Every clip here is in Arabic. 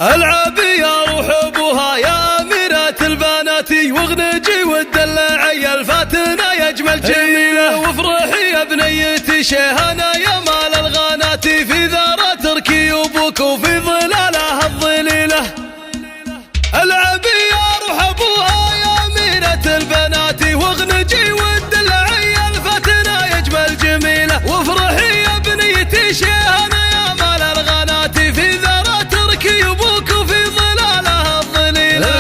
العب يا روح ابوها يا أميرة البنات، واغنجي والدلع يا الفاتنة يا اجمل جميلة، وافرحي يا بنيتي شيهانة يا مال الغانات، في ذرة تركي ابوك وفي ظلالها الظليلة. العب يا روح ابوها يا أميرة البنات، واغنجي والدلع يا الفاتنة يا اجمل جميلة، وافرحي يا بنيتي شيهانة يا مال الغانات، في ذرة تركي ابوك وفي ظلالها الظليلة.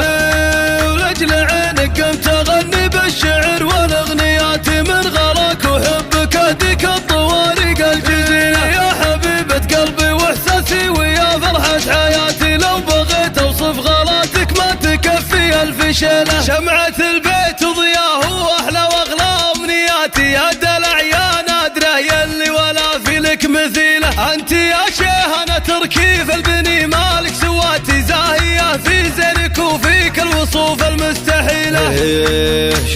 ولأجل عينك قمت اغني بالشعر والاغنيات، من غلاك وحبك اهديك الطوارق الجزيلة، يا حبيبة قلبي واحساسي ويا فرحة حياتي، لو بغيت اوصف غلاتك ما تكفي الف شيلة. شمعة البيت وضياه واحلى واغلى امنياتي، يا دلع يا نادرة يلي ولا في لك مثيلة، انت يا شيهانة تركي في البني مالك سواتي، زاهية في زينك وفيك الوصوف المستحيلة.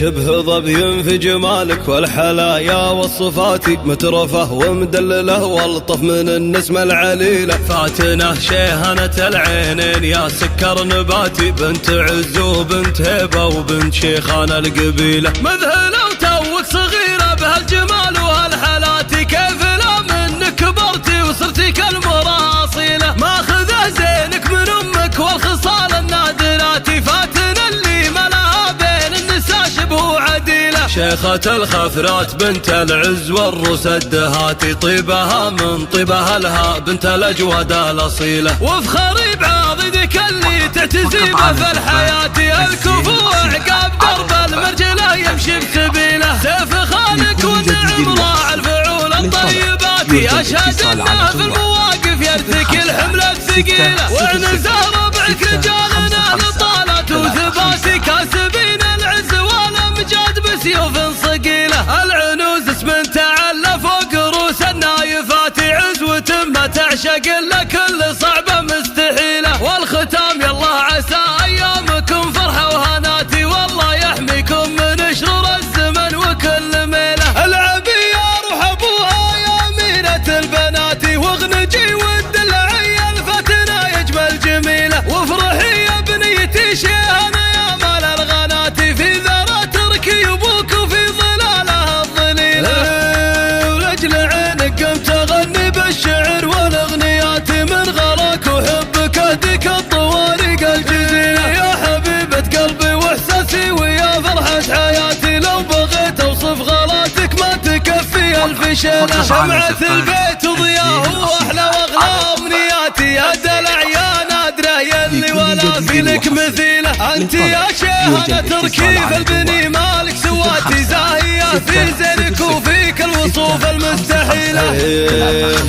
شبه ظبي في جمالك والحلايا والصفات، مترفة ومدللة والطف من النسمة العليلة، فاتنة شيهانة العينين يا سكر نباتي، بنت عز وبنت هيبة وبنت شيخان القبيلة، مذهلة وتوك صغيرة بهالجمال وهالحالات، كيف لا منك كبرتي وصرتي كالمرأة أصيلة، ماخذه زينك من أمك والخصال النادرات، فاتنة اللي ملاها بين النساء شبه عديلة، شيخة الخفرات بنت العز والروس الدهات، طيبها من طيبها لها بنت الأجود الأصيلة، وافخري بعضدك اللي تعتزي به في الحياة، الكفوع عقاب درب المرجلة يمشي بسبيله، سيف خالك والنعم راعى الفعول الطيبات، أشهد أنه في المواقف يرتكي الحملة الثقيلة، وعنز ربعك رجالنا لطالت وثبات، كاسبين العز والأمجاد بسيوف صقيلة، العنوز اسم تعلى فوق رؤوس النايفات، عزوة ما تعشق إلا كل صعبة مستحيلة، والختام يالله عسى أيامكم فرحة وهناتي، والله يحميكم من شرور الزمن وكل ميلة. العب يا روح ابوها يا أميرة البنات، واغنجي والدلع يا الفتنة يا اجمل جميلة، وافرحي يا بنيتي شيهانة يا مال الغانات، في ذرة تركي ابوك وفي ظلالها الظليلة. ولأجل عينك قمت اغني بالشعر والاغنيات، من غلاك وحبك اهديك الطوارق الجزيلة، يا حبيبة قلبي واحساسي ويا فرحة حياتي، لو بغيت اوصف غلاتك ما تكفي الف شيلة. شمعة البيت وضياه واحلى واغلى امنياتي، يا دلع يا نادرة يلي ولا في لك مثيلة، انت يا شيهانة تركي في البني مالك سواتي، زاهية في زينك وفيك الوصوف المستحيلة.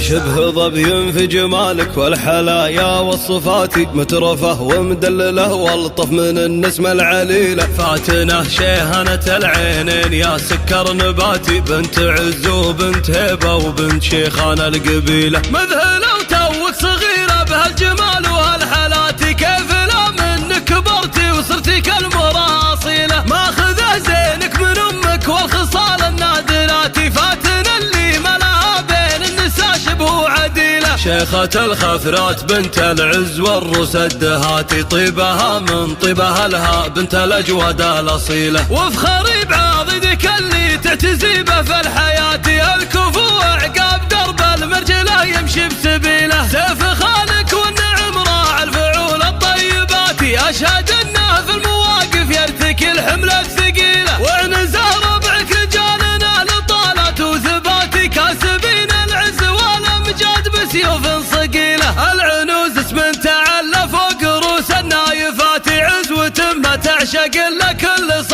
شبه ظبي في جمالك والحلايا والصفات، مترفة ومدللة والطف من النسمة العليلة، فاتنة شيهانة العينين يا سكر نباتي، بنت عز وبنت هيبة وبنت شيخان القبيلة، مذهلة وتوك صغيرة بهالجمال وهالحالات، كيف لا منك كبرتي وصرتي كالمرأة أصيلة، ماخذه زينك من أمك والخصال النادرات، فاتنة اللي ملاها بين النساء شبه عديلة، شيخة الخفرات بنت العز والروس الدهات، طيبها من طيبها لها بنت الأجود الأصيلة، وافخري بعضدك اللي تعتزي به في الحياة، الكفوع عقاب درب المرجلة يمشي بسبيله، سيف خالك والنعم راعى الفعول الطيبات، أشهد أنه في المواقف يرتكي الحملة الثقيلة، وعنز ربعك رجالنا لطالت وثبات، كاسبين العز والأمجاد بسيوف صقيلة، العنوز اسم تعلى فوق رؤوس النايفات، عزوة ما تعشق إلا كل